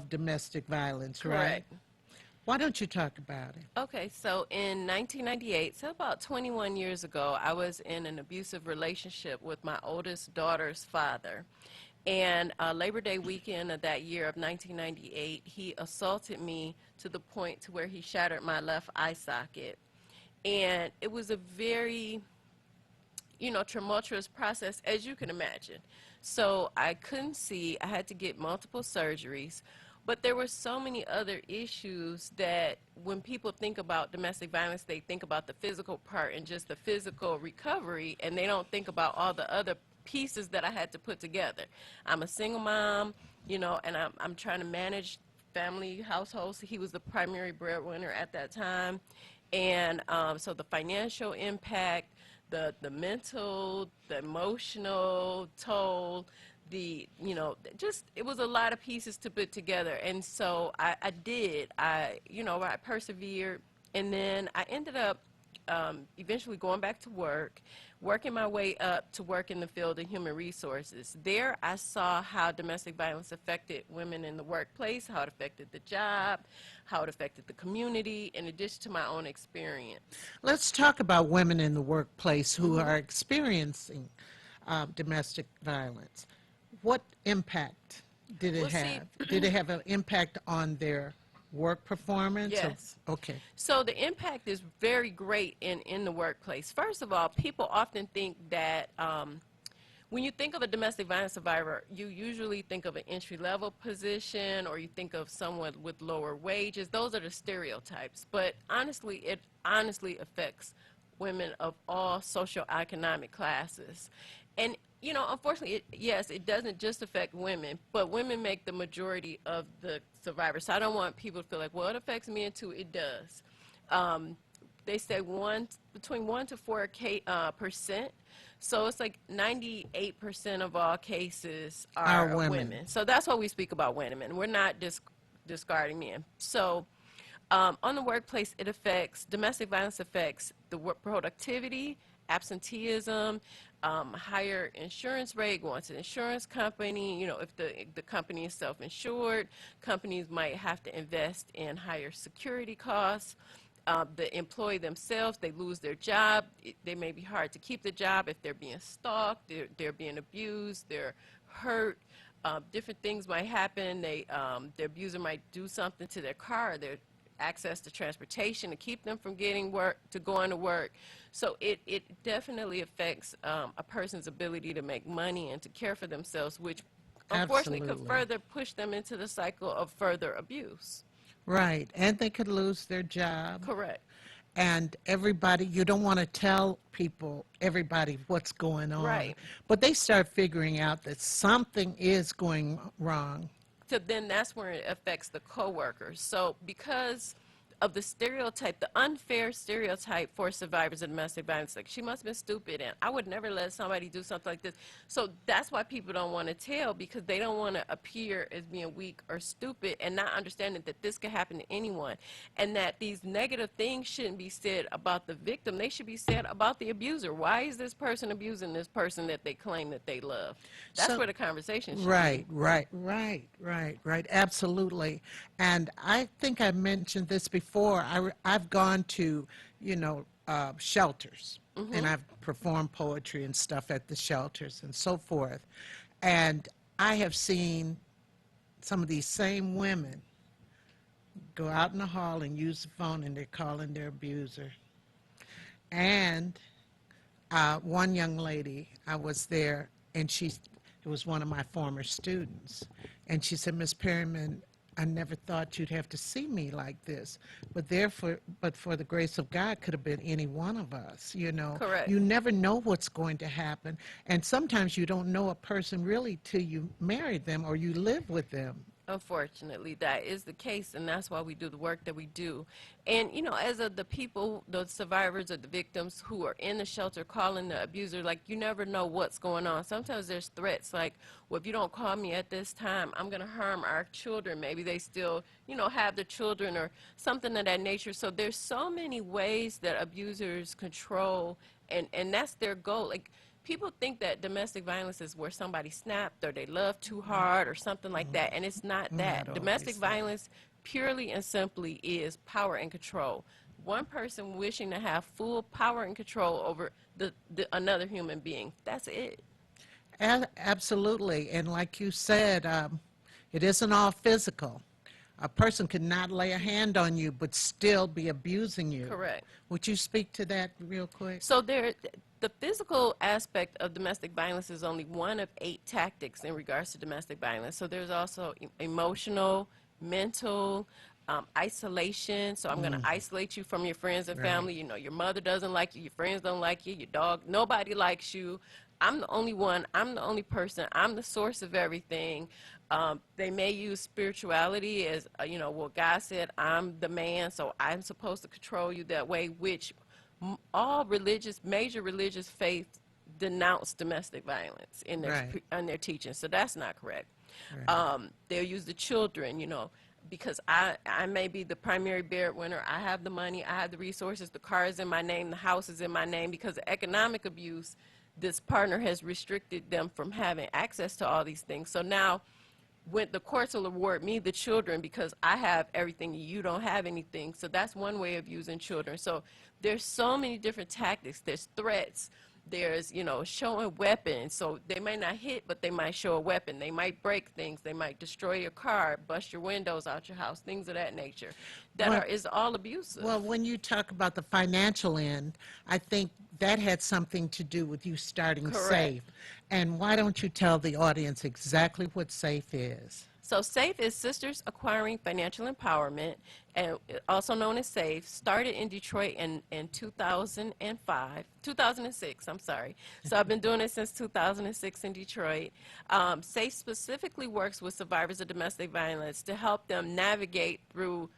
of domestic violence, right? Correct. Why don't you talk about it? Okay, so in 1998, so about 21 years ago, I was in an abusive relationship with my oldest daughter's father. And Labor Day weekend of that year of 1998, he assaulted me to the point to where he shattered my left eye socket. And it was a very, tumultuous process, as you can imagine. So I couldn't see. I had to get multiple surgeries. But there were so many other issues that when people think about domestic violence, they think about the physical part and just the physical recovery, and they don't think about all the other pieces that I had to put together. I'm a single mom, and I'm trying to manage family households. He was the primary breadwinner at that time. And so the financial impact, the mental, the emotional toll, just it was a lot of pieces to put together. And so I persevered, and then I ended up eventually going back to work, working my way up to work in the field of human resources. There I saw how domestic violence affected women in the workplace, how it affected the job, how it affected the community, in addition to my own experience. Let's talk about women in the workplace who are experiencing domestic violence. What impact did it Well, see, have? Did it have an impact on their work performance? Yes. Okay. So the impact is very great in the workplace. First of all, people often think that when you think of a domestic violence survivor, you usually think of an entry-level position, or you think of someone with lower wages. Those are the stereotypes. But honestly, it honestly affects women of all socioeconomic classes. And unfortunately, yes, it doesn't just affect women, but women make the majority of the survivors. So I don't want people to feel like, well, it affects men too. It does. They say between 1 to 4%. So it's like 98% of all cases are women. So that's why we speak about women. We're not discarding men. So on the workplace, domestic violence affects the work productivity, absenteeism, higher insurance rate, going to the insurance company. If the company is self-insured, companies might have to invest in higher security costs. The employee themselves, they lose their job. They may be hard to keep the job if they're being stalked, they're being abused, they're hurt. Different things might happen. The abuser might do something to their car, their access to transportation to keep them from going to work. So it definitely affects a person's ability to make money and to care for themselves, which unfortunately could further push them into the cycle of further abuse. Right, and they could lose their job. Correct. And everybody, you don't want to tell everybody what's going on. Right. But they start figuring out that something is going wrong. So then that's where it affects the coworkers. So because of the stereotype, the unfair stereotype for survivors of domestic violence, like, she must have been stupid, and I would never let somebody do something like this. So that's why people don't want to tell, because they don't want to appear as being weak or stupid, and not understanding that this could happen to anyone, and that these negative things shouldn't be said about the victim. They should be said about the abuser. Why is this person abusing this person that they claim that they love? That's where the conversation should be. Right. Absolutely. And I think I mentioned this before. I've gone to, shelters, and I've performed poetry and stuff at the shelters and so forth. And I have seen some of these same women go out in the hall and use the phone, and they're calling their abuser. And one young lady, I was there, and it was one of my former students, and she said, "Miss Perryman, I never thought you'd have to see me like this, but for the grace of God, could have been any one of us, Correct. You never know what's going to happen, and sometimes you don't know a person really till you marry them or you live with them." Unfortunately, that is the case, and that's why we do the work that we do. And, as of the people, the survivors or the victims who are in the shelter calling the abuser, like, you never know what's going on. Sometimes there's threats like, well, if you don't call me at this time, I'm going to harm our children. Maybe they still, have the children or something of that nature. So there's so many ways that abusers control, and that's their goal. Like, people think that domestic violence is where somebody snapped or they love too hard or something like that, and it's not that. Not Domestic always that. violence purely and simply is power and control. One person wishing to have full power and control over another human being. That's it. Absolutely. And like you said, it isn't all physical. A person could not lay a hand on you but still be abusing you. Correct. Would you speak to that real quick? So the physical aspect of domestic violence is only one of 8 tactics in regards to domestic violence. So there's also emotional, mental, isolation. So I'm going to isolate you from your friends and family. You know, your mother doesn't like you, your friends don't like you, your dog, nobody likes you. I'm the only one, I'm the only person, I'm the source of everything. They may use spirituality as, you know, well, God said I'm the man, so I'm supposed to control you that way, which all major religious faiths denounce domestic violence in their teaching. So that's not correct. They'll use the children, you know, because I may be the primary breadwinner. I have the money, I have the resources, the car is in my name, the house is in my name. Because of economic abuse, this partner has restricted them from having access to all these things. So now, when the courts will award me the children because I have everything, you don't have anything. So that's one way of using children. So there's so many different tactics. There's threats. There's, you know, showing weapons. So they might not hit, but they might show a weapon. They might break things. They might destroy your car, bust your windows out your house, things of that nature. That is all abusive. Well, when you talk about the financial end, I think that had something to do with you starting SAFE. And why don't you tell the audience exactly what SAFE is? So SAFE is Sisters Acquiring Financial Empowerment, and also known as SAFE, started in Detroit in 2006, I'm sorry. So I've been doing it since 2006 in Detroit. SAFE specifically works with survivors of domestic violence to help them navigate through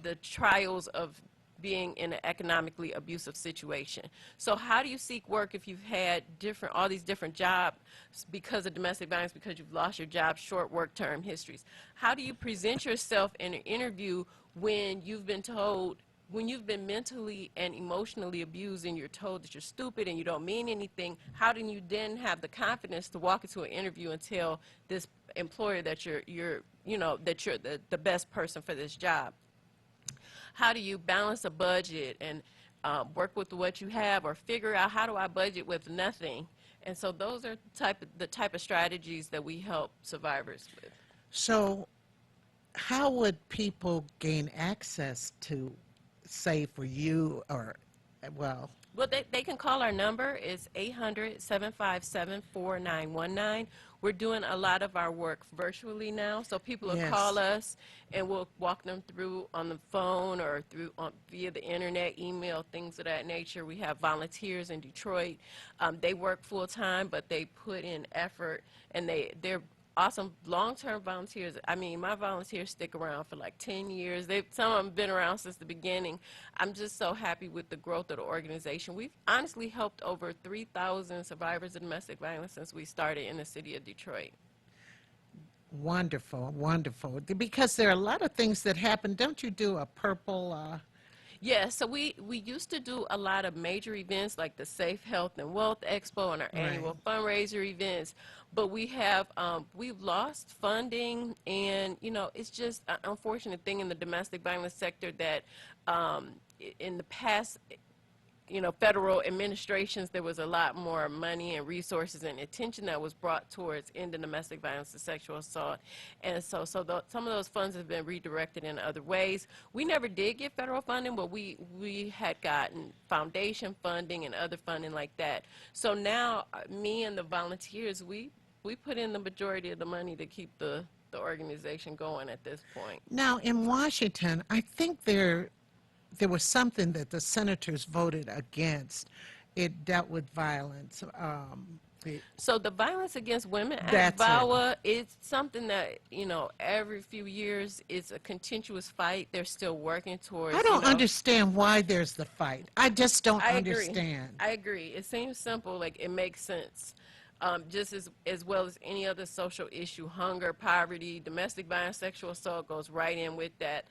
the trials of being in an economically abusive situation. So how do you seek work if you've had all these different jobs because of domestic violence, because you've lost your job, short work term histories? How do you present yourself in an interview when you've been mentally and emotionally abused and you're told that you're stupid and you don't mean anything? How do you then have the confidence to walk into an interview and tell this employer that you're the best person for this job? How do you balance a budget and work with what you have, or figure out how do I budget with nothing? And so those are the type of strategies that we help survivors with. So how would people gain access to SAFE or you, or, well, they can call our number. It's 800-757-4919. We're doing a lot of our work virtually now, so people will call us and we'll walk them through on the phone or via the internet, email, things of that nature. We have volunteers in Detroit. They work full time, but they put in effort, and they're awesome long-term volunteers. I mean, my volunteers stick around for like 10 years. Some of them have been around since the beginning. I'm just so happy with the growth of the organization. We've honestly helped over 3,000 survivors of domestic violence since we started in the city of Detroit. Wonderful, wonderful. Because there are a lot of things that happen. Don't you do a purple... Yeah, so we used to do a lot of major events like the Safe Health and Wealth Expo and our annual fundraiser events, but we've lost funding, and you know, it's just an unfortunate thing in the domestic violence sector that in the past, you know, federal administrations, there was a lot more money and resources and attention that was brought towards ending domestic violence and sexual assault. And so some of those funds have been redirected in other ways. We never did get federal funding, but we had gotten foundation funding and other funding like that. So now me and the volunteers, we put in the majority of the money to keep the organization going at this point. Now, in Washington, I think there was something that the senators voted against. It dealt with violence. So the Violence Against Women Act, VAWA, it's something that, you know, every few years it's a contentious fight. They're still working towards. I don't understand why there's the fight. I just don't understand. understand. I agree. It seems simple, like it makes sense. Just as well as any other social issue, hunger, poverty, domestic violence, sexual assault goes right in with that.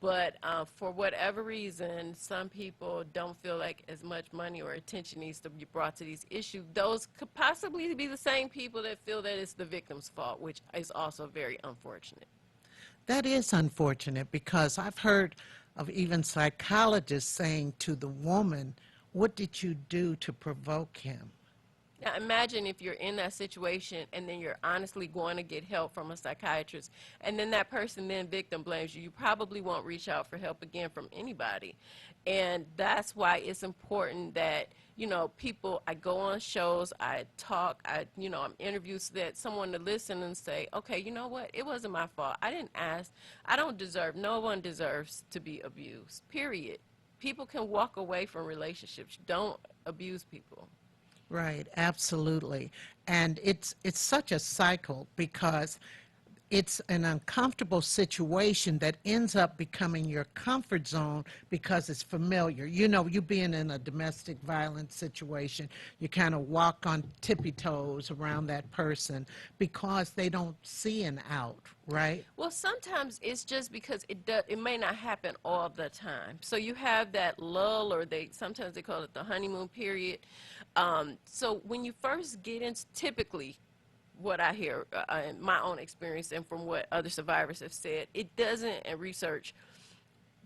But for whatever reason, some people don't feel like as much money or attention needs to be brought to these issues. Those could possibly be the same people that feel that it's the victim's fault, which is also very unfortunate. That is unfortunate because I've heard of even psychologists saying to the woman, "What did you do to provoke him?" Now, imagine if you're in that situation and then you're honestly going to get help from a psychiatrist, and then that person then victim blames you. You probably won't reach out for help again from anybody. And that's why it's important that, you know, people, I go on shows, I talk, I'm interviewed so that someone to listen and say, okay, you know what, it wasn't my fault. I didn't ask. I don't deserve, no one deserves to be abused, period. People can walk away from relationships. Don't abuse people. Right, absolutely. And it's such a cycle because it's an uncomfortable situation that ends up becoming your comfort zone because it's familiar. You know, you being in a domestic violence situation, you kind of walk on tippy toes around that person because they don't see an out, right? Well, sometimes it's just because it may not happen all the time. So you have that lull, or sometimes they call it the honeymoon period. So when you first get into, typically, what I hear in my own experience and from what other survivors have said, it doesn't, and research,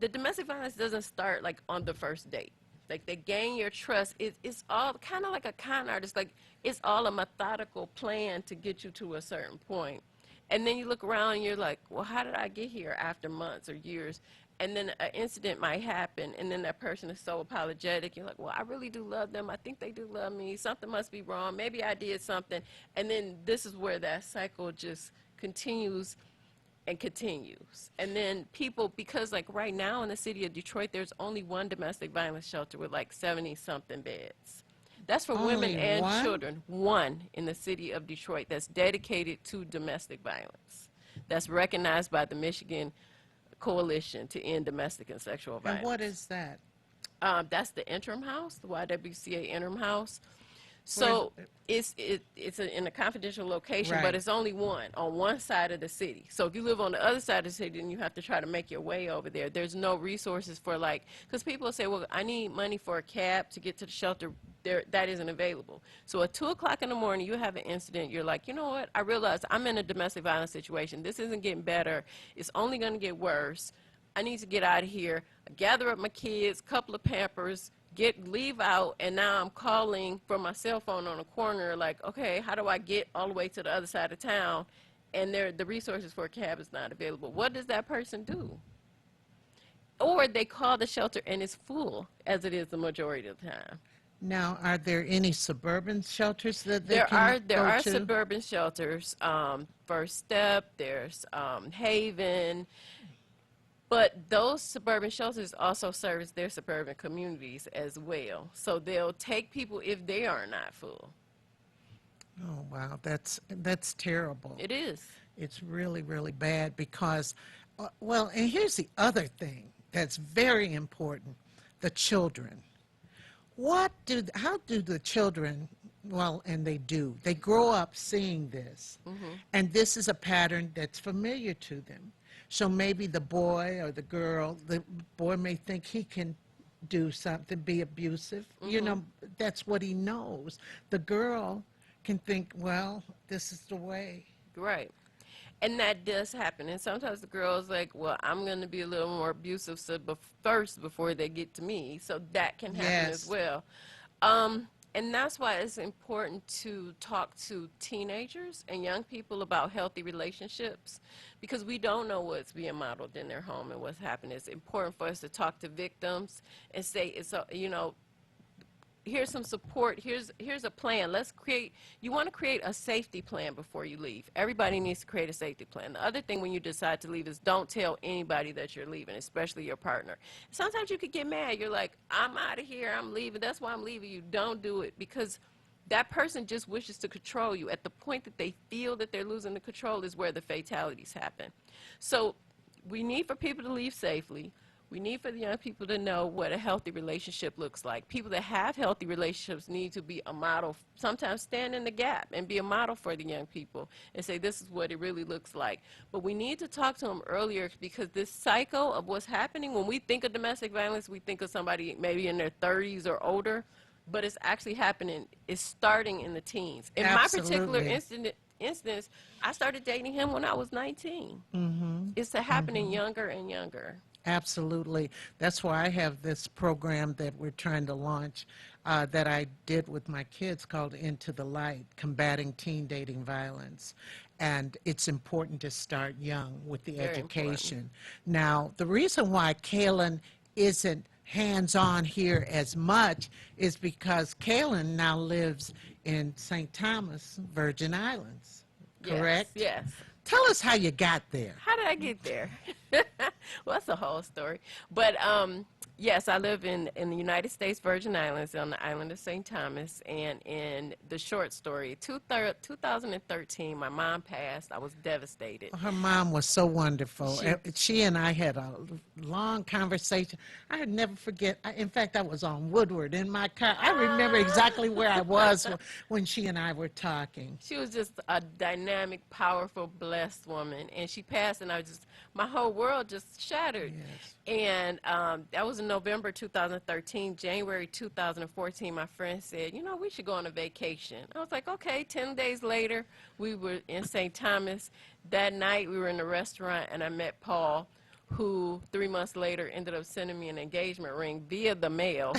the domestic violence doesn't start like on the first date. Like they gain your trust. It's all kind of like a con artist. Like it's all a methodical plan to get you to a certain point. And then you look around and you're like, well, how did I get here after months or years? And then an incident might happen, and then that person is so apologetic. You're like, well, I really do love them. I think they do love me. Something must be wrong. Maybe I did something. And then this is where that cycle just continues and continues. And then people, because like right now in the city of Detroit, there's only one domestic violence shelter with like 70-something beds. That's for women Only and one? children. One in the city of Detroit that's dedicated to domestic violence. That's recognized by the Michigan Coalition to End Domestic and Sexual Violence. And what is that? That's the interim house, the YWCA interim house. So it's in a confidential location, Right. but it's only one on one side of the city. So if you live on the other side of the city, then you have to try to make your way over there. There's no resources for like, because people say, well, I need money for a cab to get to the shelter. That isn't available. So at 2 o'clock in the morning, you have an incident. You're like, you know what? I realize I'm in a domestic violence situation. This isn't getting better. It's only going to get worse. I need to get out of here. I gather up my kids, couple of Pampers, leave out, and now I'm calling from my cell phone on a corner like, okay, how do I get all the way to the other side of town? And the resources for a cab is not available. What does that person do? Or they call the shelter and it's full, as it is the majority of the time. Now, are there any suburban shelters that they There can are go to? suburban shelters. First Step, there's Haven, but those suburban shelters also service their suburban communities as well. So they'll take people if they are not full. Oh, wow, that's terrible. It is. It's really, really bad because, well, and here's the other thing that's very important, the children. How do the children, well, and they grow up seeing this, and this is a pattern that's familiar to them. So maybe the boy or the boy may think he can do something, be abusive. You know, that's what he knows. The girl can think, well, this is the way. Right. And that does happen. And sometimes the girl's like, well, I'm going to be a little more abusive first before they get to me. So that can happen as well. And that's why it's important to talk to teenagers and young people about healthy relationships, because we don't know what's being modeled in their home and what's happening. It's important for us to talk to victims and say, here's some support, here's a plan. You want to create a safety plan before you leave. Everybody needs to create a safety plan. The other thing when you decide to leave is don't tell anybody that you're leaving, especially your partner. Sometimes you could get mad. You're like, I'm out of here, I'm leaving, that's why I'm leaving you. Don't do it, because that person just wishes to control you. At the point that they feel that they're losing the control is where the fatalities happen. So we need for people to leave safely. We need for the young people to know what a healthy relationship looks like. People that have healthy relationships need to be a model, sometimes stand in the gap and be a model for the young people and say this is what it really looks like. But we need to talk to them earlier, because this cycle of what's happening, when we think of domestic violence, we think of somebody maybe in their 30s or older, but it's actually happening, it's starting in the teens. In my particular Absolutely. instance, I started dating him when I was 19. It's happening younger and younger. Absolutely. That's why I have this program that we're trying to launch that I did with my kids called Into the Light, Combating Teen Dating Violence. And it's important to start young with the Very important. education. Now, the reason why Kaylin isn't hands-on here as much is because Kaylin now lives in St. Thomas, Virgin Islands, correct? Yes, yes. Tell us how you got there. How did I get there? Well, that's a whole story. But yes, I live in the United States Virgin Islands on the island of St. Thomas. And in the short story, 2013, my mom passed. I was devastated. Her mom was so wonderful. She- She and I had a long conversation. I would never forget. In fact, I was on Woodward in my car. I remember exactly where I was when she and I were talking. She was just a dynamic, powerful, blessed woman. And she passed, and my whole world just shattered. Yes. And that was in November 2013. January 2014, my friend said, you know, we should go on a vacation. I was like, okay. 10 days later, we were in St. Thomas. That night, we were in a restaurant, and I met Paul, who 3 months later ended up sending me an engagement ring via the mail.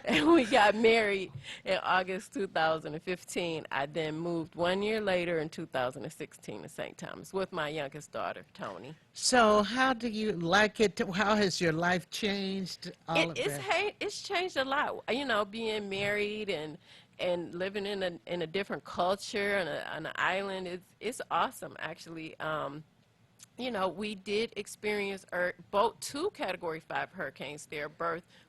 And we got married in August 2015. I then moved 1 year later in 2016 to St. Thomas with my youngest daughter, Tony. So how do you like it? How has your life changed? It's changed a lot. You know, being married and living in a different culture on an island, it's awesome, actually. You know, we did experience both 2 Category 5 hurricanes there,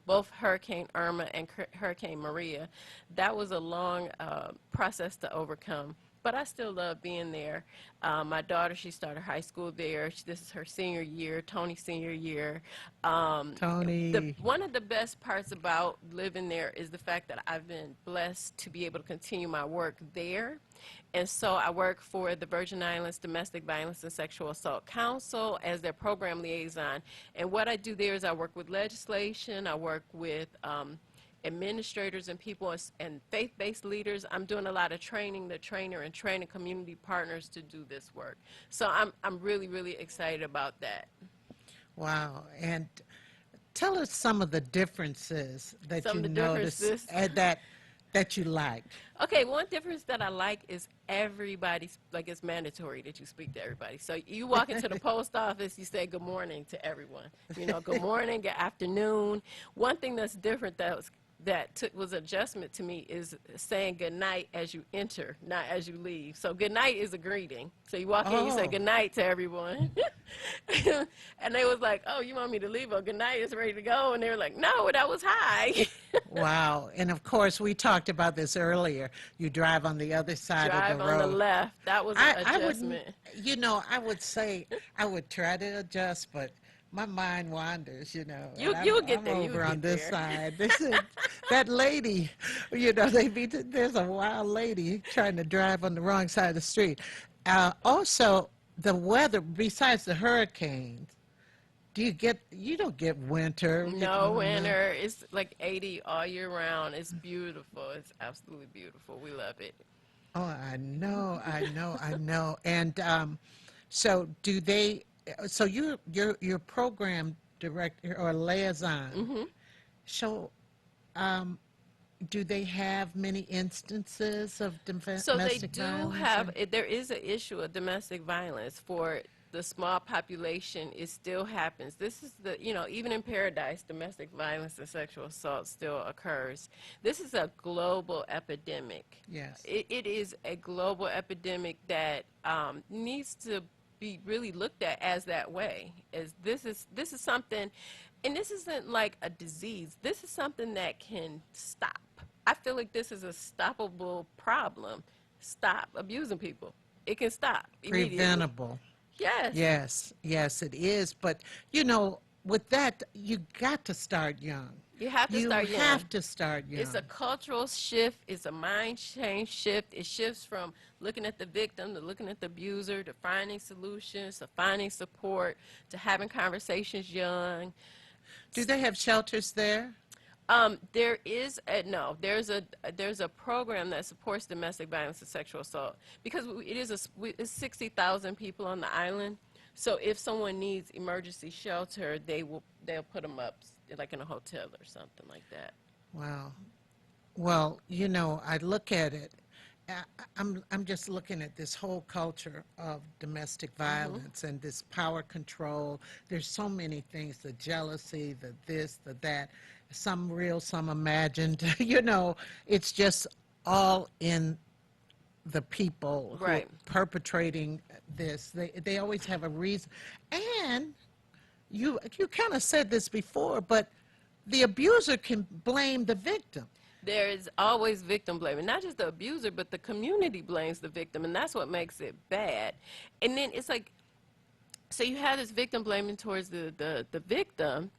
both Hurricane Irma and Hurricane Maria. That was a long process to overcome, but I still love being there. My daughter, she started high school there. This is her senior year, Tony's senior year. Tony. One of the best parts about living there is the fact that I've been blessed to be able to continue my work there. And so I work for the Virgin Islands Domestic Violence and Sexual Assault Council as their program liaison. And what I do there is I work with legislation, I work with administrators and people and faith-based leaders. I'm doing a lot of training the trainer and training community partners to do this work. So I'm really, really excited about that. Wow. And tell us some of the differences that Some you of the noticed differences. that you liked. Okay, one difference that I like is everybody's, like, it's mandatory that you speak to everybody. So you walk into the post office, you say good morning to everyone. You know, good morning, good afternoon. One thing that's different that was adjustment to me is saying good night as you enter, not as you leave. So good night is a greeting. So you walk in, you say good night to everyone. And they was like, oh, you want me to leave? Oh, good night is ready to go. And they were like, no, that was hi. Wow. And of course, we talked about this earlier. You drive on the other side of the road. Drive on the left. That was an adjustment. You know, I would say I would try to adjust, but my mind wanders, you know. You'll get there. I'm You'll over on get this there. side. This is that lady, you know, there's a wild lady trying to drive on the wrong side of the street. Also, the weather, besides the hurricanes, you don't get winter. No winter. It's like 80 all year round. It's beautiful. It's absolutely beautiful. We love it. Oh, I know. And so do they? So your program director or liaison. Mm-hmm. So, do they have many instances of domestic So violence? they do have, there is an issue of domestic violence for the small population. It still happens. This is even in Paradise, domestic violence and sexual assault still occurs. This is a global epidemic. Yes. It is a global epidemic that needs to be really looked at as that way. This is something, and this isn't like a disease. This is something that can stop. I feel like this is a stoppable problem. Stop abusing people. It can stop immediately. Preventable. Yes. Yes, it is. But, you know, with that, you got to start young. You have to start young. You have to start young. It's a cultural shift. It's a mind change shift. It shifts from looking at the victim to looking at the abuser to finding solutions to finding support to having conversations young. Do they have shelters there? There is no. There's a program that supports domestic violence and sexual assault because it's 60,000 people on the island. So if someone needs emergency shelter, they'll put them up like in a hotel or something like that. Wow. Well, you know, I look at it. I'm just looking at this whole culture of domestic violence and this power control. There's so many things, the jealousy, the this, the that, some real, some imagined. You know, it's just all in the people who are perpetrating this. They always have a reason. And you kind of said this before, but the abuser can blame the victim. There is always victim blaming, not just the abuser, but the community blames the victim, and that's what makes it bad. And then it's like, so you have this victim blaming towards the victim,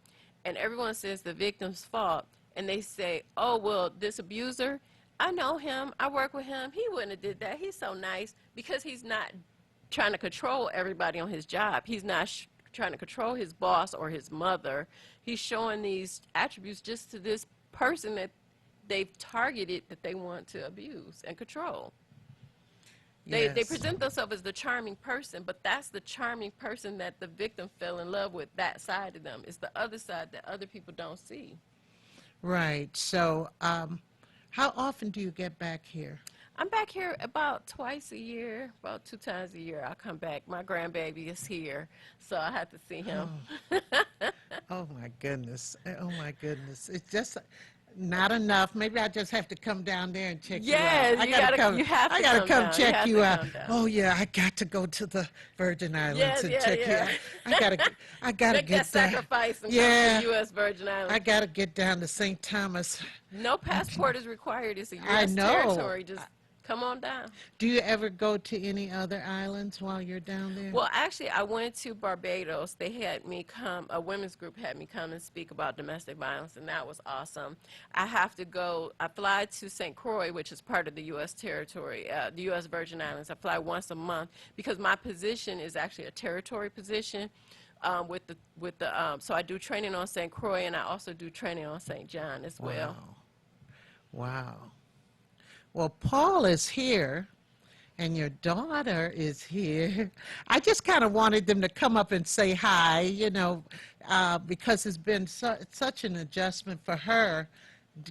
and everyone says the victim's fault, and they say, oh, well, this abuser, I know him, I work with him, he wouldn't have did that, he's so nice, because he's not trying to control everybody on his job. He's not trying to control his boss or his mother. He's showing these attributes just to this person that they've targeted that they want to abuse and control. They present themselves as the charming person, but that's the charming person that the victim fell in love with, that side of them. It's the other side that other people don't see. Right. So how often do you get back here? I'm back here about twice a year, about 2 times a year. I'll come back. My grandbaby is here, so I have to see him. Oh, my goodness. Oh, my goodness. It's just not enough. Maybe I just have to come down there and check you out. Yes, you have to I gotta come down. check you out. Come down. Oh yeah, I got to go to the Virgin Islands and check you out. I gotta Make get that there. sacrifice and Yeah. come to the U.S. Virgin Islands. I gotta get down to St. Thomas. No passport is required. It's a I U.S. know. territory. Just come on down. Do you ever go to any other islands while you're down there? Well, actually, I went to Barbados. They had me come, a women's group had me come and speak about domestic violence, and that was awesome. I have to go, I fly to St. Croix, which is part of the U.S. territory, the U.S. Virgin Islands. I fly once a month because my position is actually a territory position. So I do training on St. Croix, and I also do training on St. John as well. Wow. Well, Paul is here, and your daughter is here. I just kind of wanted them to come up and say hi, you know, because it's been such an adjustment for her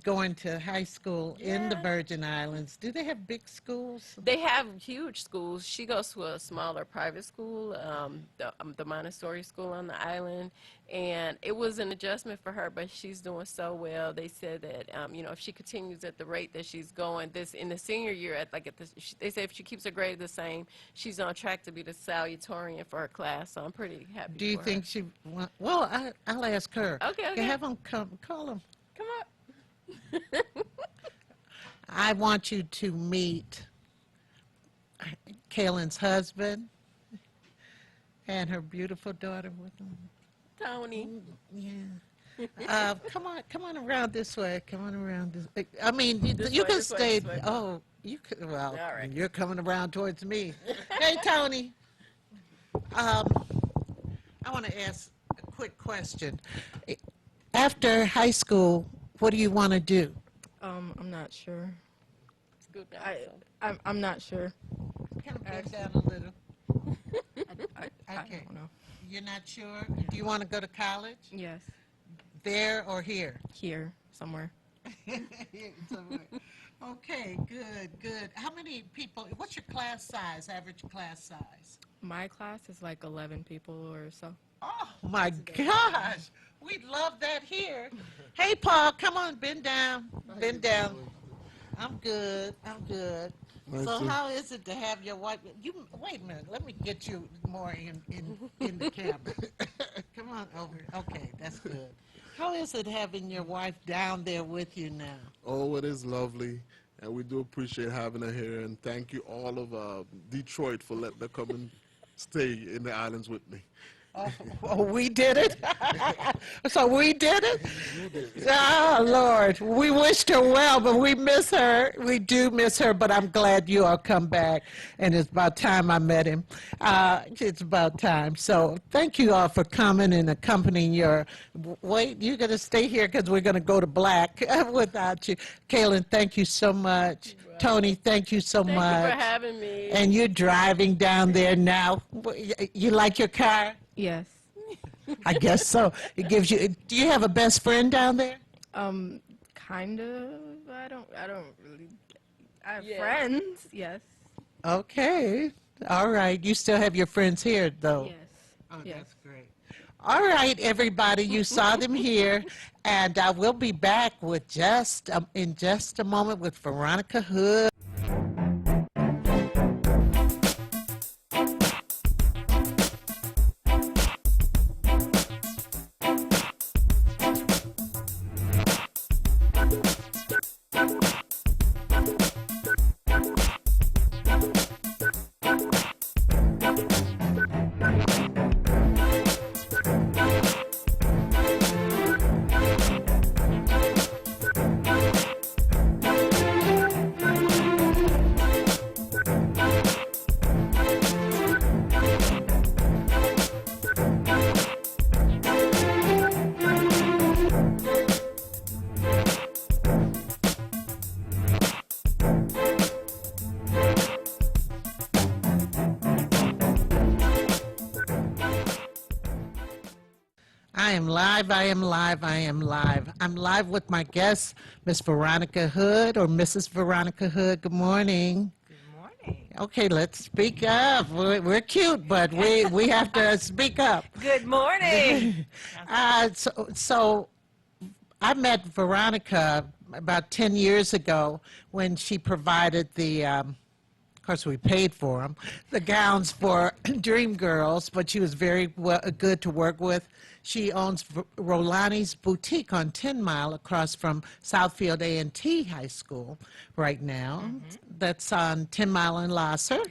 going to high school in the Virgin Islands. Do they have big schools? They have huge schools. She goes to a smaller private school, the Montessori school on the island, and it was an adjustment for her, but she's doing so well. They said that, you know, if she continues at the rate that she's going, in the senior year, they say if she keeps her grade the same, she's on track to be the salutatorian for her class, so I'm pretty happy Do you for think her. I'll ask her. Okay. Have them call them. Come up. I want you to meet Kaylin's husband and her beautiful daughter with them. Tony. Yeah. Come on around this way. Come on around this. I mean, you can this way, stay. this way. Oh, you could. Well, All right. you're coming around towards me. Hey, Tony. I want to ask a quick question. After high school, what do you want to do? I'm not sure. Scoot down I'm not sure. Kind of bend down a little. I Okay. don't know. You're not sure? Do you want to go to college? Yes. There or here? Here, somewhere. Somewhere. Okay, good. How many people, what's your class size, average class size? My class is like 11 people or so. Oh, my gosh. We'd love that here. Hey, Paul, come on, bend down. Bend down. I'm good. So how is it to have your wife? Wait a minute. Let me get you more in the camera. Come on over. Okay, that's good. How is it having your wife down there with you now? Oh, it is lovely, and we do appreciate having her here. And thank you all of Detroit for letting her come and stay in the islands with me. Oh, we did it? So we did it? Oh, Lord. We wished her well, but we miss her. We do miss her, but I'm glad you all come back. And it's about time I met him. It's about time. So thank you all for coming and accompanying your... Wait, you're going to stay here because we're going to go to black without you. Kaylin, thank you so much. Tony, thank you so much. Thank you for having me. And you're driving down there now. You like your car? Yes. I guess so. It gives you. Do you have a best friend down there? Kind of. I don't really. I have Yeah. friends. Yes. Okay. All right. You still have your friends here, though. Yes. Oh, Yes. that's great. All right, everybody. You saw them here, and we'll be back with in just a moment with Veronica Hood. I am live, I am live, I am live. I'm live with my guest, Miss Veronica Hood, or Mrs. Veronica Hood. Good morning. Good morning. Okay, let's speak up. We're cute, but we have to speak up. Good morning. So I met Veronica about 10 years ago when she provided of course we paid for them, the gowns for Dream Girls, but she was very good to work with. She owns Rolani's Boutique on 10 Mile across from Southfield A&T High School right now. That's on 10 Mile and Lasser.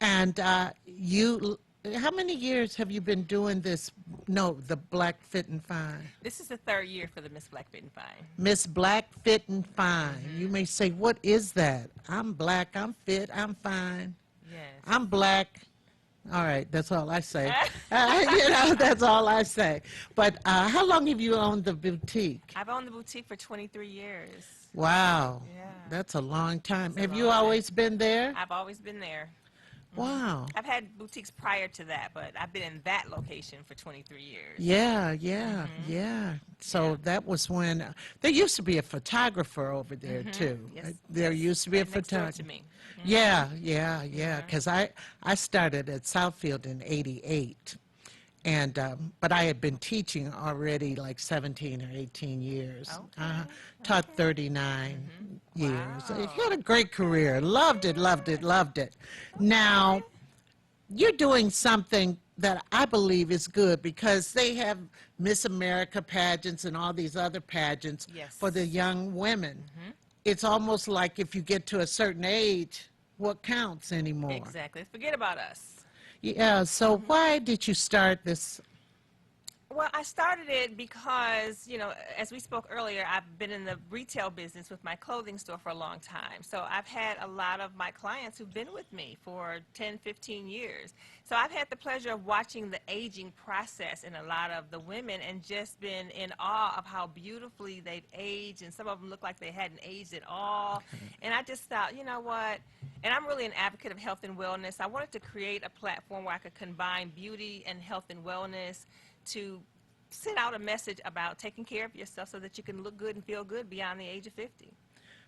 And how many years have you been doing this? No, the Black Fit and Fine. This is the third year for the Miss Black Fit and Fine. Miss Black Fit and Fine. You may say, what is that? I'm black, I'm fit, I'm fine. Yes. I'm black. All right, that's all I say. That's all I say. But how long have you owned the boutique? I've owned the boutique for 23 years. Wow, Yeah. that's a long time. It's a Have you long time. always been there? I've always been there. Wow. I've had boutiques prior to that, but I've been in that location for 23 years. Yeah. So that was when there used to be a photographer over there too. Yes, There used to be a Right next door photographer. to me. Yeah. Because I started at Southfield in '88, and but I had been teaching already like 17 or 18 years. Okay, Taught 39 years. Wow. Had a great career. Loved it. Now, you're doing something that I believe is good because they have Miss America pageants and all these other pageants Yes. for the young women. It's almost like if you get to a certain age, what counts anymore? Exactly. Forget about us. Yeah, so why did you start this? Well, I started it because, as we spoke earlier, I've been in the retail business with my clothing store for a long time. So I've had a lot of my clients who've been with me for 10, 15 years. So I've had the pleasure of watching the aging process in a lot of the women and just been in awe of how beautifully they've aged, and some of them look like they hadn't aged at all. And I just thought, you know what? And I'm really an advocate of health and wellness. I wanted to create a platform where I could combine beauty and health and wellness to send out a message about taking care of yourself so that you can look good and feel good beyond the age of 50.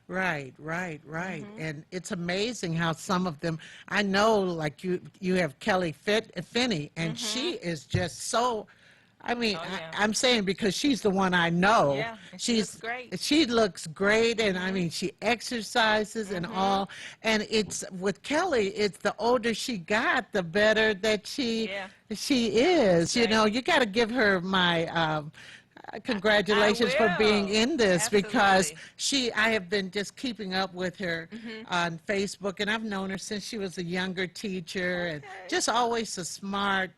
Right. And it's amazing how some of them, I know, like you have Kelly Finney, and she is just so, I mean, Oh, yeah. I'm saying because she's the one I know. Yeah, and she looks great. She looks great, and I mean, she exercises and all. And it's with Kelly, it's the older she got, the better that she Yeah. is. You Right. know, you got to give her my Congratulations for being will. in this, because Absolutely. I have been just keeping up with her on Facebook, and I've known her since she was a younger teacher, and Okay. just always a smart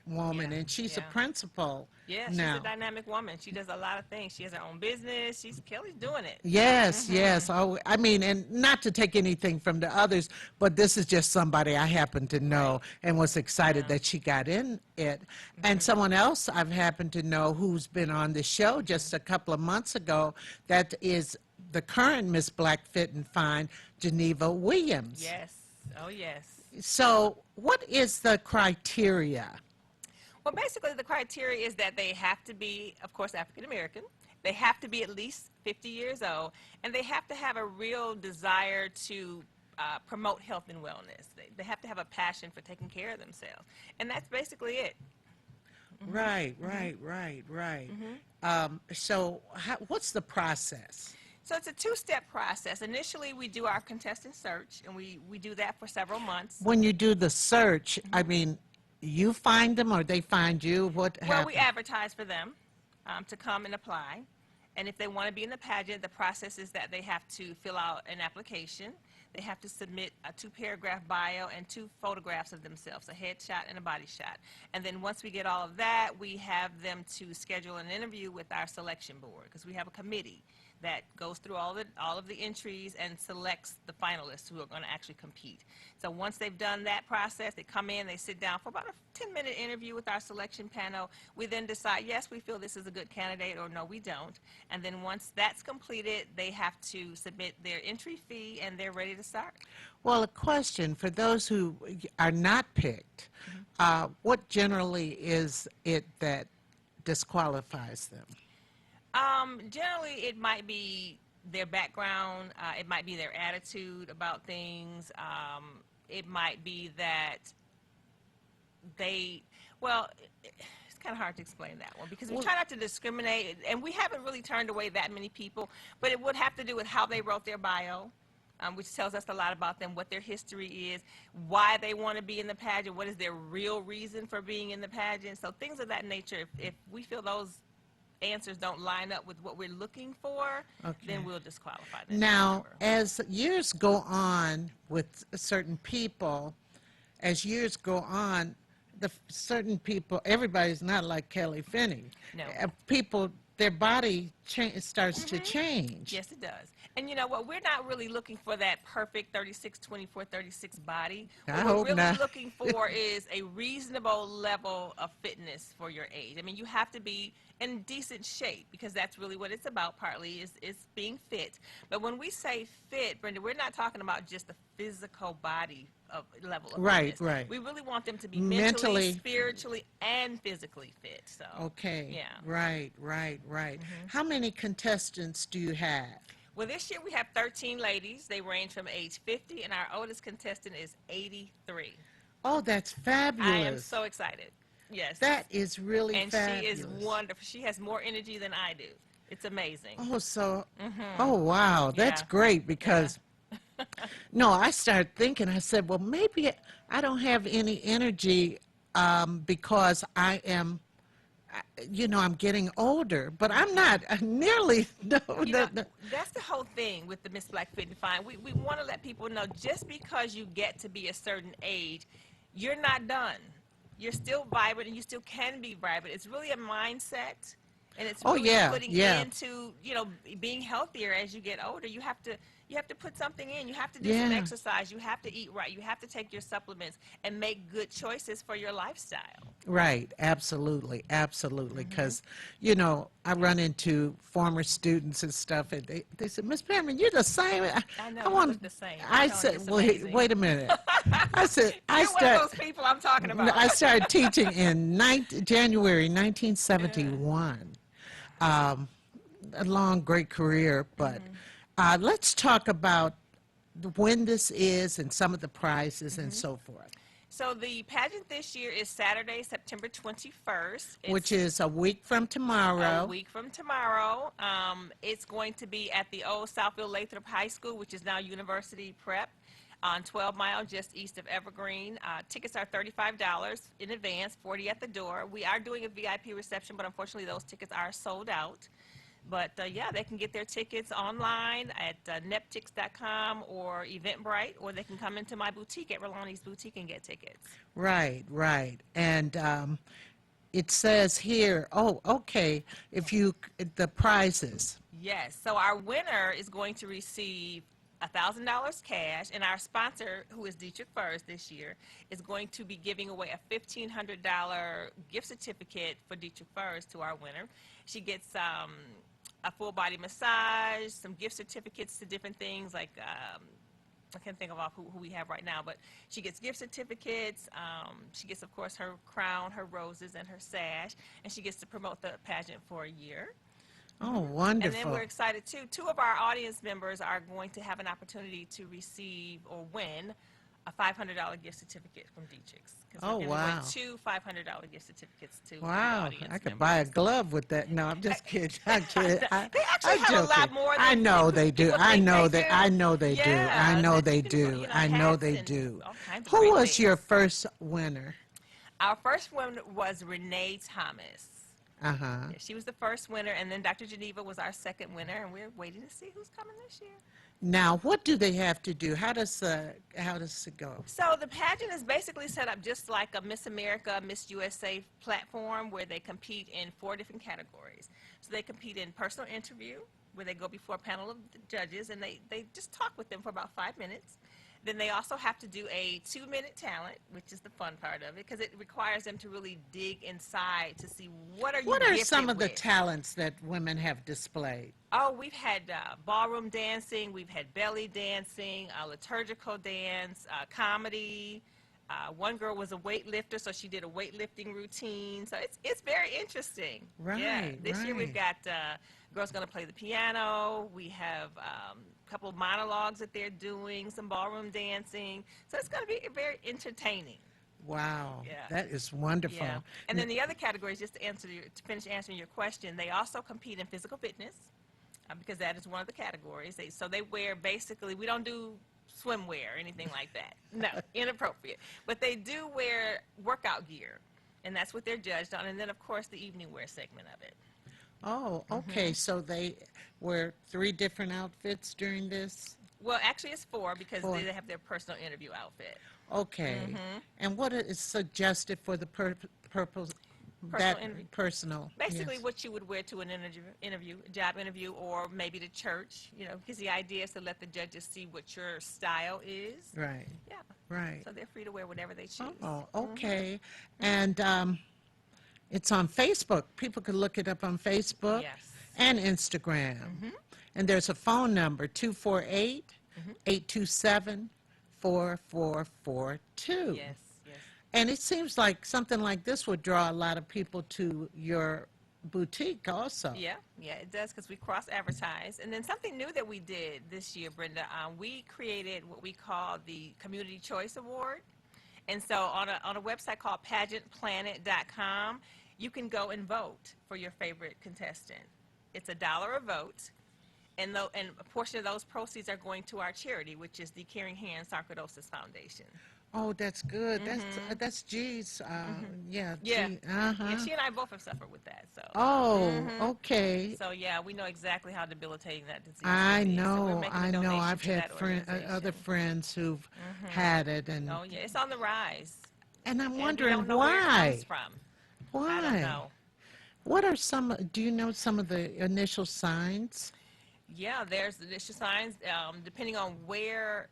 woman, Yeah, and she's a yeah. principal Yeah, she's a now. dynamic woman. She does a lot of things. She has her own business. Kelly's doing it. Yes, yes. Oh, I mean, and not to take anything from the others, but this is just somebody I happen to know and was excited Yeah. that she got in it. And someone else I've happened to know who's been on the show just a couple of months ago, that is the current Miss Black Fit and Fine, Geneva Williams. Yes. Oh, yes. So, what is the criteria? Well, basically, the criteria is that they have to be, of course, African American. They have to be at least 50 years old, and they have to have a real desire to promote health and wellness. They have to have a passion for taking care of themselves, and that's basically it. Right. So, what's the process? So it's a two-step process. Initially, we do our contestant search, and we do that for several months. When you do the search, I mean, you find them or they find you? What Well, happens? we advertise for them to come and apply. And if they want to be in the pageant, the process is that they have to fill out an application. They have to submit a 2-paragraph bio and 2 photographs of themselves, a headshot and a body shot. And then once we get all of that, we have them to schedule an interview with our selection board, because we have a committee that goes through all of the entries and selects the finalists who are going to actually compete. So once they've done that process, they come in, they sit down for about a 10-minute interview with our selection panel. We then decide, yes, we feel this is a good candidate, or no, we don't. And then once that's completed, they have to submit their entry fee, and they're ready to start. Well, a question for those who are not picked, what generally is it that disqualifies them? Generally, it might be their background. It might be their attitude about things. It might be that it's kind of hard to explain that one, because we try not to discriminate, and we haven't really turned away that many people, but it would have to do with how they wrote their bio. Which tells us a lot about them, what their history is, why they want to be in the pageant, what is their real reason for being in the pageant. So things of that nature, if we feel those answers don't line up with what we're looking for, then we'll disqualify them. Now, as years go on with certain people, as years go on, certain people, everybody's not like Kelly Finney. No. People, their body starts to change. Yes, it does. And you know what? We're not really looking for that perfect 36, 24, 36 body. I What hope we're really not. looking for is a reasonable level of fitness for your age. I mean, you have to be in decent shape, because that's really what it's about, partly, is being fit. But when we say fit, Brenda, we're not talking about just the physical body level of Right, fitness. right. We really want them to be Mentally. mentally, spiritually, and physically fit. So, Okay. Yeah. Right. How many contestants do you have? Well, this year we have 13 ladies. They range from age 50, and our oldest contestant is 83. Oh, that's fabulous. I am so excited. Yes. That is really and fabulous. she is wonderful. She has more energy than I do. It's amazing. Oh, wow. That's Yeah. great, because, no, I started thinking, I said, well, maybe I don't have any energy because I am, I'm getting older, but I'm not nearly, That's the whole thing with the Miss Black Fit and Fine. We want to let people know, just because you get to be a certain age, you're not done. You're still vibrant, and you still can be vibrant. It's really a mindset, and it's really putting into, being healthier as you get older. You have to put something in. You have to do some exercise. You have to eat right. You have to take your supplements and make good choices for your lifestyle. Right, absolutely, because, I run into former students and stuff, and they said, Miss Pamela, you're the same. I know, you look the same. I I'm telling said, you, it's well, amazing. wait a minute. I said, You're one of those people I'm talking about. I started teaching in January 1971. A long, great career, but let's talk about when this is and some of the prizes and so forth. So the pageant this year is Saturday, September 21st. Which is a week from tomorrow. A week from tomorrow. It's going to be at the old Southfield Lathrop High School, which is now University Prep. on 12 Mile, just east of Evergreen. Tickets are $35 in advance, $40 at the door. We are doing a VIP reception, but unfortunately those tickets are sold out. But yeah, they can get their tickets online at neptix.com or Eventbrite, or they can come into my boutique at Rolani's Boutique and get tickets. Right, right. And it says here, oh, okay, the prizes. Yes, so our winner is going to receive $1,000 cash, and our sponsor, who is Dietrich Furs this year, is going to be giving away a $1,500 gift certificate for Dietrich Furs to our winner. She gets a full body massage, some gift certificates to different things like I can't think of off who we have right now, but she gets gift certificates. She gets, of course, her crown, her roses, and her sash, and she gets to promote the pageant for a year. Oh, wonderful. And then we're excited, too. 2 of our audience members are going to have an opportunity to receive or win a $500 gift certificate from Dietrich's. 'Cause Oh, we're giving wow. away 2 $500 gift certificates to the Wow, audience I could members. buy a glove with that. No, I'm just kidding. I'm kidding. They actually I'm have a lot joking. more I than know they do. people I think know they they. do. I know they do. Yeah, I know that they you can put, do. you know, I know hats they and do. all kinds of Who great was your things. first winner? Our first one was Renee Thomas. Uh huh. Yeah, she was the first winner, and then Dr. Geneva was our second winner, and we're waiting to see who's coming this year. Now, what do they have to do? How does it go? So the pageant is basically set up just like a Miss America, Miss USA platform where they compete in 4 different categories. So they compete in personal interview, where they go before a panel of judges, and they just talk with them for about 5 minutes. Then they also have to do a 2-minute talent, which is the fun part of it, because it requires them to really dig inside to see what are you What are gifted some of the with? talents that women have displayed? Oh, we've had ballroom dancing, we've had belly dancing, liturgical dance, comedy. One girl was a weightlifter, so she did a weightlifting routine. So it's very interesting. Right, Yeah. This year we've right. got girls going to play the piano. We have a couple of monologues that they're doing, some ballroom dancing. So it's going to be very entertaining. Wow, Yeah. that is wonderful. Yeah. And then the other categories, just to finish answering your question, they also compete in physical fitness because that is one of the categories. So they wear basically, we don't do swimwear or anything like that. No, inappropriate. But they do wear workout gear, and that's what they're judged on. And then, of course, the evening wear segment of it. Oh, okay. So they wear 3 different outfits during this? Well, actually, it's 4 because 4. they have their personal interview outfit. Okay. And what is suggested for the purpose? Personal interview. Personal. Basically, yes. what you would wear to an interview, job interview, or maybe to church, because the idea is to let the judges see what your style is. Right, Yeah. right. So they're free to wear whatever they choose. Oh, okay. And it's on Facebook. People can look it up on Facebook Yes. and Instagram. And there's a phone number, 248-827-4442. Yes, yes. And it seems like something like this would draw a lot of people to your boutique also. Yeah, it does because we cross-advertise. And then something new that we did this year, Brenda, we created what we call the Community Choice Award. And so on a website called pageantplanet.com, you can go and vote for your favorite contestant. It's $1 a vote. And a portion of those proceeds are going to our charity, which is the Caring Hands Sarcoidosis Foundation. Oh, that's good. That's G's. Yeah. Yeah. G, Yeah, she and I both have suffered with that. So. Oh, okay. So yeah, we know exactly how debilitating that disease I can be. So we're know. making a I know. donation I've to had that other organization. friends who've had it, and Oh yeah, it's on the rise. and I'm And we wondering don't know where it why. comes from. Why? I don't know. What are some? Do you know some of the initial signs? Yeah, there's initial signs depending on where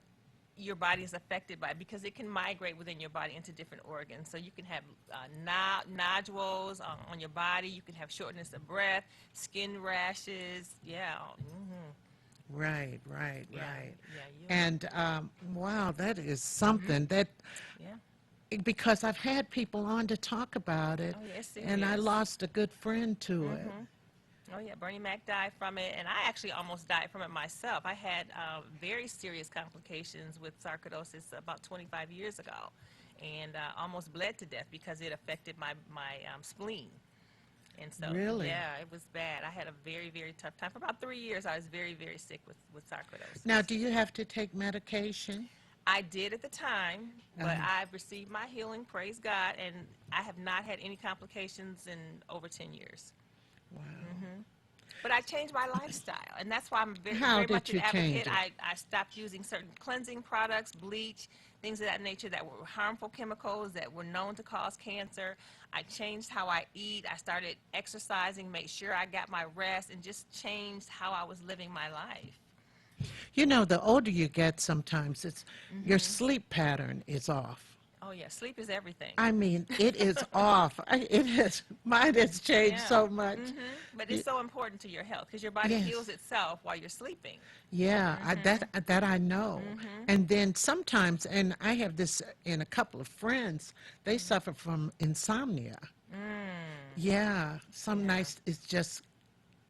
your body is affected by, because it can migrate within your body into different organs. So you can have nodules on your body. You can have shortness of breath, skin rashes. Yeah. Right. Yeah, And wow, that is something that yeah. because I've had people on to talk about it, Oh, yeah, it's and I serious. lost a good friend to it. Oh yeah, Bernie Mac died from it, and I actually almost died from it myself. I had very serious complications with sarcoidosis about 25 years ago, and almost bled to death because it affected my spleen. And so, Really? yeah, it was bad. I had a very, very tough time. For about 3 years, I was very, very sick with sarcoidosis. Now, do you have to take medication? I did at the time, but Uh-huh. I've received my healing, praise God, and I have not had any complications in over 10 years. Wow. But I changed my lifestyle, and that's why I'm very, How very did much an you change advocate. it? I stopped using certain cleansing products, bleach, things of that nature that were harmful chemicals that were known to cause cancer. I changed how I eat. I started exercising, made sure I got my rest, and just changed how I was living my life. You know, the older you get, sometimes it's your sleep pattern is off. Oh, yeah, sleep is everything. I mean, it is off. It has, mine has changed Yeah. so much. But it's so important to your health because your body Yes. heals itself while you're sleeping. Yeah, that I know. And then sometimes, and I have this in a couple of friends, they suffer from insomnia. Yeah, some nights it's just,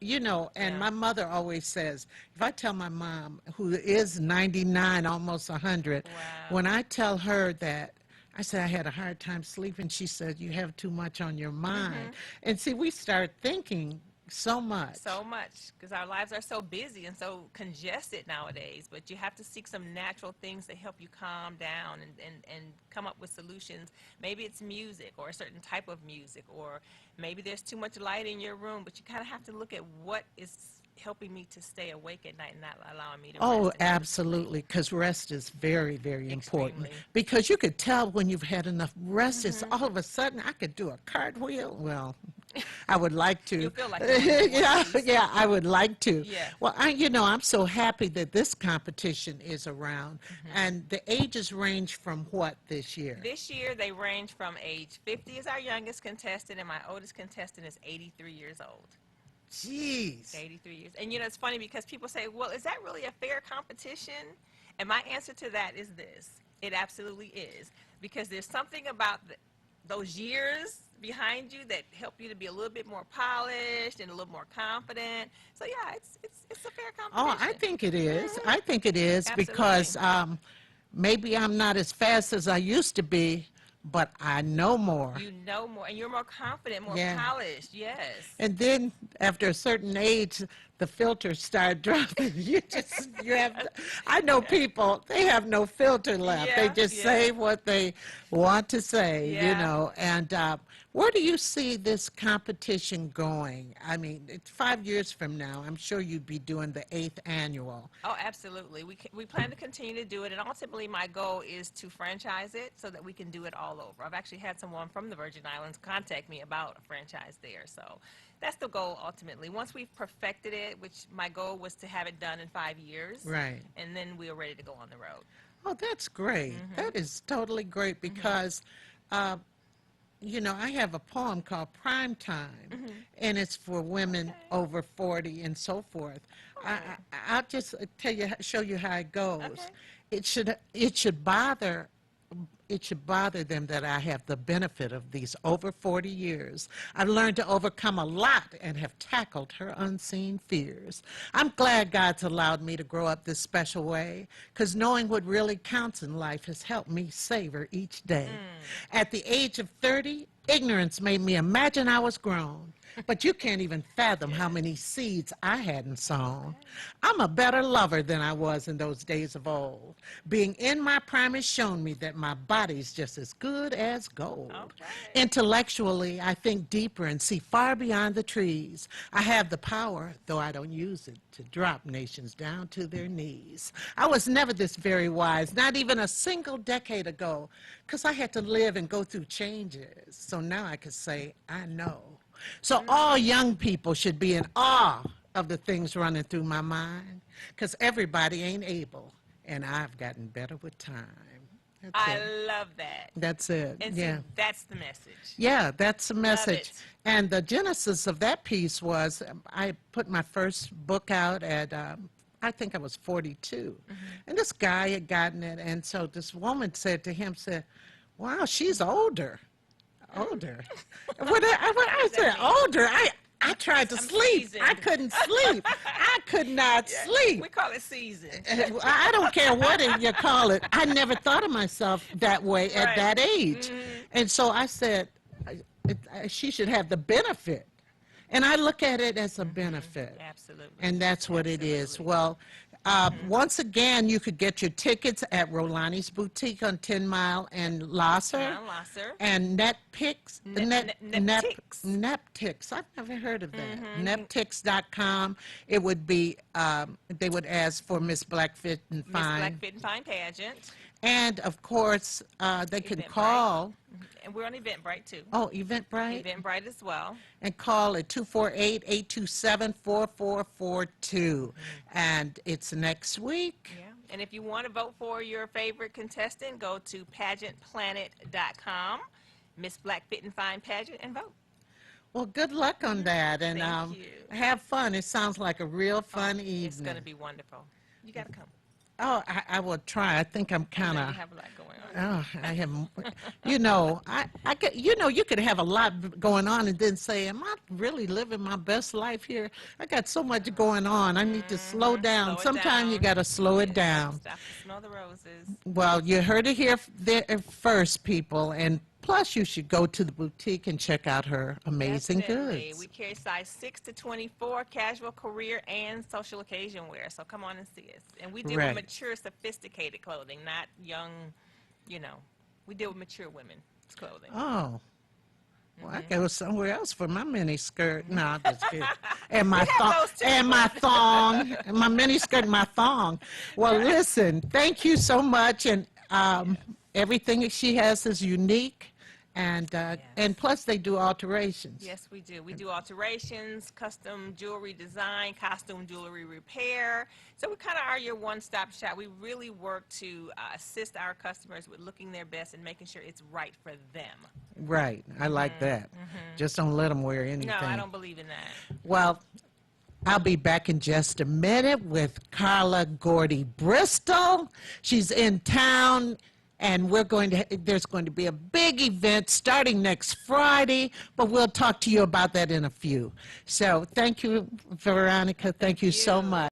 you know, and Yeah. my mother always says, if I tell my mom, who is 99, almost 100, Wow. when I tell her that, I said I had a hard time sleeping, she said, you have too much on your mind. And see, we start thinking so much. So much because our lives are so busy and so congested nowadays. But you have to seek some natural things to help you calm down and come up with solutions. Maybe it's music or a certain type of music, or maybe there's too much light in your room, but you kind of have to look at what is helping me to stay awake at night and not allowing me to Oh, rest and go to sleep. absolutely, because rest is very, very important. Extremely. Because you could tell when you've had enough rest, it's all of a sudden I could do a cartwheel. Well, I would like to. You feel like you're doing one yeah, of these. yeah, I would like to. Yeah. Well, I'm so happy that this competition is around, and the ages range from what this year? This year, they range from age 50 is our youngest contestant, and my oldest contestant is 83 years old. Jeez. 83 years. And, you know, it's funny because people say, well, is that really a fair competition? And my answer to that is this. It absolutely is. Because there's something about those years behind you that help you to be a little bit more polished and a little more confident. So, yeah, it's a fair competition. Oh, I think it is. I think it is because maybe I'm not as fast as I used to be, but I know more. You know more, and you're more confident, more Yeah. polished, yes. And then after a certain age, the filters start dropping. You have, I know people, they have no filter left. They Yeah, just yeah. say what they want to say, you Yeah. know. And where do you see this competition going? I mean, it's 5 years from now. I'm sure you'd be doing the 8th annual. Oh, absolutely. We plan to continue to do it, and ultimately my goal is to franchise it so that we can do it all over. I've actually had someone from the Virgin Islands contact me about a franchise there, so that's the goal ultimately. Once we've perfected it, which my goal was to have it done in 5 years, Right. and then we are ready to go on the road. Oh, that's great. That is totally great because, you know, I have a poem called Prime Time, and it's for women over 40 and so forth. I'll just show you how it goes. Okay. It should bother them that I have the benefit of these over 40 years. I've learned to overcome a lot and have tackled her unseen fears. I'm glad God's allowed me to grow up this special way, because knowing what really counts in life has helped me savor each day. At the age of 30, ignorance made me imagine I was grown. But you can't even fathom how many seeds I hadn't sown. I'm a better lover than I was in those days of old. Being in my prime has shown me that my body's just as good as gold. Okay. Intellectually, I think deeper and see far beyond the trees. I have the power, though I don't use it, to drop nations down to their knees. I was never this very wise, not even a single decade ago, because I had to live and go through changes. So now I could say, I know. So all young people should be in awe of the things running through my mind, because everybody ain't able, and I've gotten better with time. That's I it. love that. That's it. And Yeah. see, that's the message. Yeah, that's the message. it. And the genesis of that piece was I put my first book out at, I think I was 42. And this guy had gotten it. And so this woman said to him, wow, she's older. Older. When I said older, I tried to I'm sleep. seasoned. I couldn't sleep. I could not sleep. We call it season. I don't care what you call it. I never thought of myself that way at Right. that age. And so I said, she should have the benefit. And I look at it as a benefit. Absolutely. And that's what it is. Absolutely. Well, once again, you could get your tickets at Rolani's Boutique on 10 Mile and Lasser. Lasser. And Netpix, Neptix. Neptix. I've never heard of that. Neptix.com. It would be, they would ask for Miss Black Fit and Miss Fine. Black Fit and Fine pageant. And of course, they can Eventbrite. call. And we're on Eventbrite too. Oh, Eventbrite. Eventbrite as well. And call at 248-827-4442. And it's next week. Yeah. And if you want to vote for your favorite contestant, go to pageantplanet.com, Miss Black Fit and Fine pageant, and vote. Well, good luck on that. And Thank you. have fun. It sounds like a real fun evening. It's going to be wonderful. You got to come. Oh, I will try. I think I'm You kind know, you of. have a lot going on. Oh, I have. I could. You could have a lot going on and then say, "Am I really living my best life here?" I got so much going on. I need to slow down. Slow it Sometimes you down. got to slow it down. Stop to smell the roses. Well, you heard it here there first, people, and plus you should go to the boutique and check out her amazing Definitely. goods. We carry size 6 to 24, casual, career, and social occasion wear. So come on and see us. And we deal Right. with mature, sophisticated clothing, not young, we deal with mature women's clothing. Oh. Well, I go somewhere else for my mini skirt. No, I'm just kidding. And my thong, those too. and my thong, and my mini skirt, and my thong. Well, listen, thank you so much, and everything that she has is unique, and plus they do alterations. Yes, we do. We do alterations, custom jewelry design, costume jewelry repair. So we kind of are your one-stop shop. We really work to assist our customers with looking their best and making sure it's right for them. Right, I like that. Just don't let them wear anything. No, I don't believe in that. Well, I'll be back in just a minute with Carla Gordy Bristol. She's in town, and there's going to be a big event starting next Friday, but we'll talk to you about that in a few. So thank you, Veronica. Thank you so much.